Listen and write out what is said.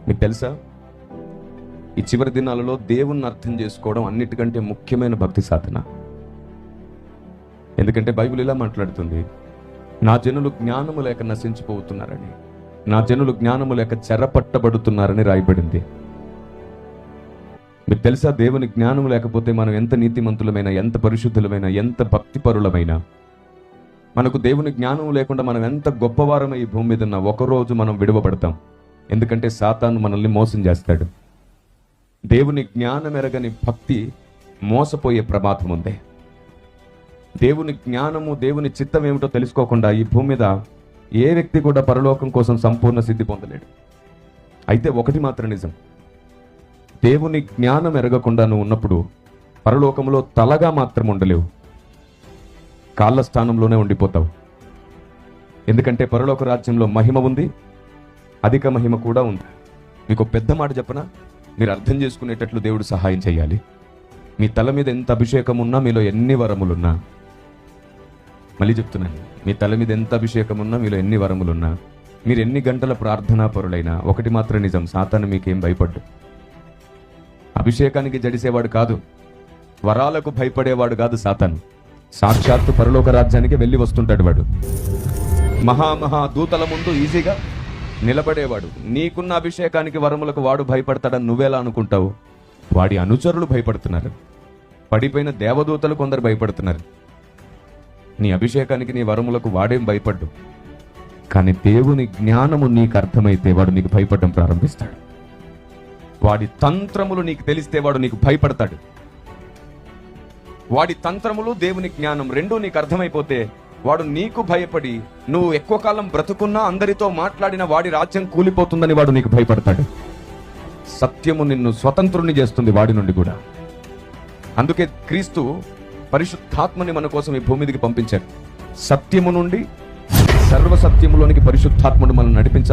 మీకు తెలుసా, ఈ చివరి దినాలలో దేవుణ్ణి అర్థం చేసుకోవడం అన్నిటికంటే ముఖ్యమైన భక్తి సాధన. ఎందుకంటే బైబిల్ ఇలా మాట్లాడుతుంది, నా జనులు జ్ఞానము లేక నశించిపోతున్నారని, నా జనులు జ్ఞానము లేక చెరపట్టబడుతున్నారని రాయబడింది. మీకు తెలుసా, దేవుని జ్ఞానం లేకపోతే మనం ఎంత నీతిమంతులమైన, ఎంత పరిశుద్ధులమైన, ఎంత భక్తిపరులమైనా, మనకు దేవుని జ్ఞానం లేకుండా మనం ఎంత గొప్పవారమై ఈ భూమి మీద ఉన్న ఒకరోజు మనం విడువబడతాం. ఎందుకంటే సాతాను మనల్ని మోసం చేస్తాడు. దేవుని జ్ఞానం ఎరగని భక్తి మోసపోయే ప్రమాదం ఉంది. దేవుని జ్ఞానము, దేవుని చిత్తం ఏమిటో తెలుసుకోకుండా ఈ భూమి మీద ఏ వ్యక్తి కూడా పరలోకం కోసం సంపూర్ణ సిద్ధి పొందలేడు. అయితే ఒకటి మాత్రం నిజం, దేవుని జ్ఞానం ఎరగకుండా నువ్వు ఉన్నప్పుడు పరలోకంలో తలగా మాత్రం ఉండలేవు, కాళ్ళ స్థానంలోనే ఉండిపోతావు. ఎందుకంటే పరలోక రాజ్యంలో మహిమ ఉంది, అధిక మహిమ కూడా ఉంది. మీకు పెద్ద మాట చెప్పనా, మీరు అర్థం చేసుకునేటట్లు దేవుడు సహాయం చేయాలి. మీ తల మీద ఎంత అభిషేకం ఉన్నా, మీలో ఎన్ని వరములున్నా, మళ్ళీ చెప్తున్నాను, మీ తల మీద ఎంత అభిషేకం ఉన్నా, మీలో ఎన్ని వరములున్నా, మీరు ఎన్ని గంటల ప్రార్థనా పరులైనా, ఒకటి మాత్రం నిజం, సాతాను మీకేం భయపడ్డు. అభిషేకానికి జడిసేవాడు కాదు, వరాలకు భయపడేవాడు కాదు సాతాను. సాక్షాత్తు పరలోక రాజ్యానికి వెళ్ళి వస్తుంటాడు వాడు. మహా దూతల ముందు ఈజీగా నిలబడేవాడు. నీకున్న అభిషేకానికి, వరములకు వాడు భయపడతాడని నువ్వెలా అనుకుంటావు? వాడి అనుచరులు భయపడుతున్నారు, పడిపోయిన దేవదూతలు కొందరు భయపడుతున్నారు. నీ అభిషేకానికి, నీ వరములకు వాడేం భయపడ్డు. కానీ దేవుని జ్ఞానము నీకు అర్థమైతే వాడు నీకు భయపడడం ప్రారంభిస్తాడు. వాడి తంత్రములు నీకు తెలిస్తే వాడు నీకు భయపడతాడు. వాడి తంత్రములు, దేవుని జ్ఞానం రెండూ నీకు అర్థమైపోతే వాడు నీకు భయపడి, నువ్వు ఎక్కువ కాలం బ్రతుకున్నా, అందరితో మాట్లాడిన వాడి రాజ్యం కూలిపోతుందని వాడు నీకు భయపడతాడు. సత్యము నిన్ను స్వతంత్రుని చేస్తుంది వాడి నుండి కూడా. అందుకే క్రీస్తు పరిశుద్ధాత్మని మన కోసం ఈ భూమి మీదకి పంపించారు. సత్యము నుండి సర్వసత్యములోనికి పరిశుద్ధాత్ముడు మనం నడిపించాలి.